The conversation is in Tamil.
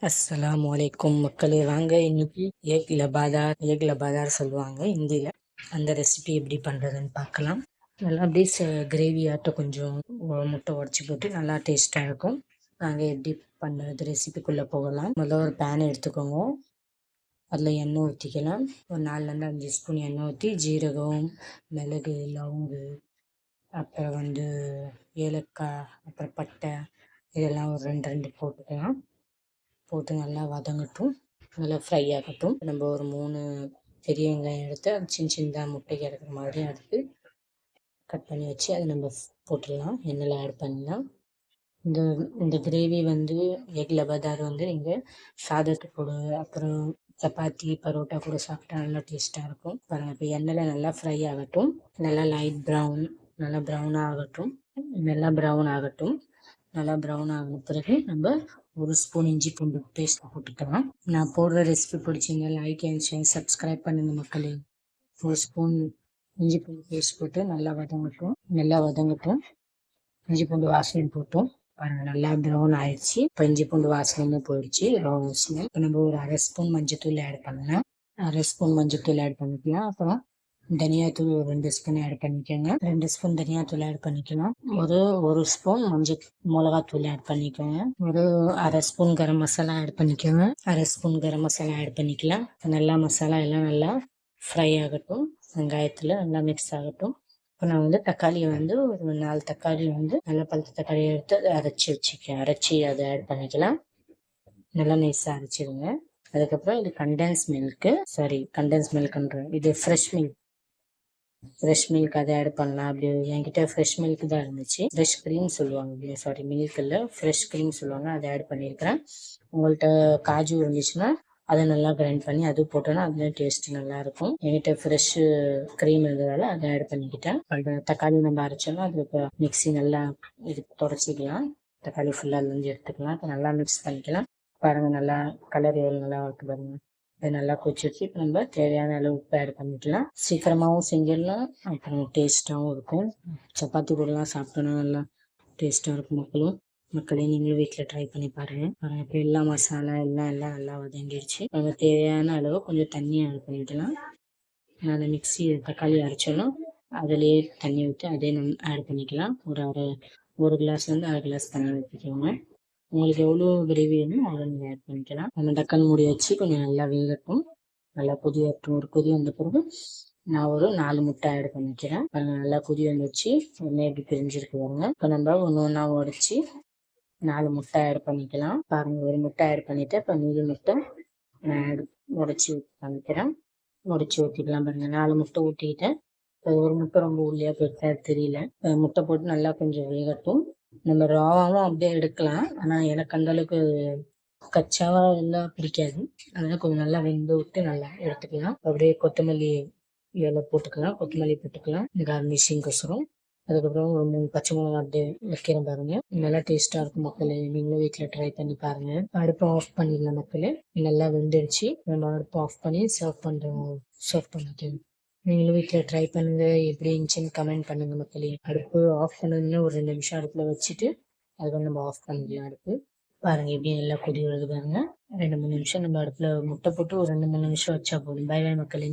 அஸ்ஸலாமு அலைக்கும் மக்களே, வாங்க இன்னைக்கு ஏக் லபாதார் சொல்லுவாங்க ஹிந்தியில். அந்த ரெசிபி எப்படி பண்ணுறதுன்னு பார்க்கலாம். நல்லா அப்படியே கிரேவி ஆட்ட கொஞ்சம் முட்டை உடச்சி போட்டு நல்லா டேஸ்ட்டாக இருக்கும். நாங்கள் எப்படி பண்ணுறது ரெசிபிக்குள்ளே போகலாம். முதல்ல ஒரு பேன் எடுத்துக்கோங்க. அதில் எண்ணெய் ஊற்றிக்கலாம். ஒரு 4லேருந்து 5 ஸ்பூன் எண்ணெய் ஊற்றி ஜீரகம், மிளகு, லவங்கு, அப்புறம் ஏலக்காய், அப்புறம் பட்டை இதெல்லாம் ஒரு 2 போட்டுக்கலாம். போட்டு நல்லா வதங்கட்டும், நல்லா ஃப்ரை ஆகட்டும். நம்ம ஒரு 3 பெரிய வெங்காயம் எடுத்து அது சின்னதாக முட்டைக்கு எடுக்கிற மாதிரி எடுத்து கட் பண்ணி வச்சு அதை நம்ம போட்டுடலாம். எண்ணெயில் ஆட் பண்ணலாம். இந்த கிரேவி எக் லபாதார் நீங்கள் சாதத்து கூட, அப்புறம் சப்பாத்தி, பரோட்டா கூட சாப்பிட்டா நல்லா டேஸ்ட்டாக இருக்கும். பாருங்கள், இப்போ எண்ணெயில் நல்லா ஃப்ரை ஆகட்டும். நல்லா லைட் ப்ரௌன், நல்லா ப்ரௌன் ஆகட்டும். நல்லா ப்ரௌன் ஆகின பிறகு நம்ம 1 ஸ்பூன் இஞ்சி பூண்டு பேஸ்ட் போட்டுக்கலாம். நான் போடுற ரெசிபி பிடிச்சிங்க லைக் அண்ட் ஷேர் சப்ஸ்கிரைப் பண்ணுங்க மக்களே. 1 ஸ்பூன் இஞ்சி பூண்டு பேஸ்ட் போட்டு நல்லா வதங்கட்டும். இஞ்சி பூண்டு வாசனை போட்டோம் பாருங்கள், நல்லா ப்ரௌன் ஆயிடுச்சு. இப்போ இஞ்சி பூண்டு வாசனையும் போயிடுச்சு. இப்போ நம்ம ஒரு 1/2 ஸ்பூன் மஞ்சத்தூள் ஆட் பண்ணலாம். அப்புறம் தனியாத்தூள் ஒரு 2 ஸ்பூன் ஆட் பண்ணிக்கோங்க. 2 ஸ்பூன் தனியாத்தூள் ஆட் பண்ணிக்கலாம். ஒரு ஸ்பூன் மிளகாத்தூள் ஆட் பண்ணிக்கோங்க. ஒரு 1/2 ஸ்பூன் கரம் மசாலா ஆட் பண்ணிக்கலாம். நல்லா மசாலா எல்லாம் நல்லா ஃப்ரை ஆகட்டும். வெங்காயத்தில் நல்லா மிக்ஸ் ஆகட்டும். இப்போ நான் தக்காளி ஒரு 4 தக்காளி நல்லா பழுத்த தக்காளி எடுத்து அதை அரைச்சி அதை ஆட் பண்ணிக்கலாம். நல்லா நைஸாக அரைச்சிடுங்க. அதுக்கப்புறம் இது கண்டென்ஸ் மில்க்குன்ற இது ஃப்ரெஷ் மில்க் அதை ஆட் பண்ணலாம். அப்படி என்கிட்ட ஃப்ரெஷ் மில்க் தான் இருந்துச்சு. ஃப்ரெஷ் க்ரீம் சொல்லுவாங்க, சாரி மில்க் இல்லை, ஃப்ரெஷ் க்ரீம் சொல்லுவாங்க, அதை ஆட் பண்ணியிருக்கிறேன். உங்கள்கிட்ட காஜு இருந்துச்சுன்னா அதை நல்லா கிரைண்ட் பண்ணி அது போட்டோன்னா அதுலேயும் டேஸ்ட் நல்லாயிருக்கும். என்கிட்ட ஃப்ரெஷ் க்ரீம் இருந்ததால் அதை ஆட் பண்ணிக்கிட்டேன். தக்காளி நம்ம அரைச்சோன்னா அதுக்கு மிக்ஸி நல்லா தொடச்சிக்கலாம். தக்காளி ஃபுல்லாக அதுலேருந்து எடுத்துக்கலாம். இப்போ நல்லா மிக்ஸ் பண்ணிக்கலாம். பாருங்கள், நல்லா கலர் எவ்வளோ நல்லா இருக்கு பாருங்கள். இது நல்லா கொதிச்சு இப்போ நம்ம தேவையான அளவு உப்பு ஆட் பண்ணிக்கலாம். சீக்கிரமாகவும் செஞ்சிடலாம், அப்புறம் டேஸ்ட்டாகவும் இருக்கும். சப்பாத்தி கூடலாம் சாப்பிட்டோன்னா நல்லா டேஸ்ட்டாக இருக்கும். மக்களே நீங்களும் வீட்டில் ட்ரை பண்ணி பாருங்கள். இப்போ எல்லா மசாலா எல்லாம் நல்லா வதங்கிடுச்சு. நம்ம தேவையான அளவு கொஞ்சம் தண்ணி ஆட் பண்ணிக்கலாம். நான் மிக்ஸி தக்காளி அரைச்சாலும் அதிலேயே தண்ணி ஊற்றி அதே நம்ம ஆட் பண்ணிக்கலாம். ஒரு கிளாஸ்லேருந்து 1/2 கிளாஸ் தண்ணி ஊற்றிக்கோங்க. உங்களுக்கு எவ்வளோ கிரேவி வேணும் அதை நீங்கள் ஆட் பண்ணிக்கலாம். நம்ம டக்குன்னு மூடி வச்சு கொஞ்சம் நல்லா வேகட்டும். நல்லா கொதி வரட்டும். ஒரு கொதி வந்த பிறகு நான் ஒரு 4 முட்டை ஆட் பண்ணிக்கிறேன். நல்லா கொதி வந்துச்சு. ஒன்றே எப்படி பிரிஞ்சிருக்கு பாருங்க. இப்போ நம்ம ஒன்றா உடச்சி 4 முட்டை ஆட் பண்ணிக்கலாம். பாருங்கள், ஒரு முட்டை ஆட் பண்ணிவிட்டு இப்போ மீதி முட்டை நான் உடச்சி ஊற்றிக்கலாம். பாருங்கள், 4 முட்டை ஊற்றிக்கிட்டேன். இப்போ ஒரு முட்டை ரொம்ப உள்ளியாக போயிருக்கா தெரியல. முட்டை போட்டு நல்லா கொஞ்சம் வேகட்டும். நம்ம ராவாகவும் அப்படியே எடுக்கலாம். ஆனால் எனக்கு அந்தளவுக்கு கச்சாவாக எல்லாம் பிடிக்காது. அதனால் கொஞ்சம் நல்லா வெந்து விட்டு நல்லா எடுத்துக்கலாம். அப்படியே கொத்தமல்லி இலை போட்டுக்கலாம் கார்னிஷிங்கோசரம். அதுக்கப்புறம் ஒரு 3 பச்சை மிளகா அப்படியே வைக்கிறேன் பாருங்க. நல்லா டேஸ்ட்டாக இருக்கும் மக்களே. நீங்களும் வீட்டில் ட்ரை பண்ணி பாருங்க. அடுப்பை ஆஃப் பண்ணிடலாம் மக்களே. நல்லா வெந்துடுச்சு. நம்ம அடுப்பை ஆஃப் பண்ணி சர்வ் பண்ணிக்கலாம். நீங்களும் வீட்டில் ட்ரை பண்ணுங்க. எப்படி இருந்துச்சுன்னு கமெண்ட் பண்ணுங்க மக்களே. அடுப்பு ஆஃப் பண்ணதுன்னா ஒரு 2 நிமிஷம் அடுப்பில் வச்சுட்டு அதுக்கு நம்ம ஆஃப் பண்ணிக்கலாம் அடுப்பு. பாருங்கள், எப்படி நல்லா கொதி வருது பாருங்க. 2-3 நிமிஷம் நம்ம அடுப்பில் முட்டை போட்டு ஒரு 2-3 நிமிஷம் வச்சா போதும். பை மக்களே.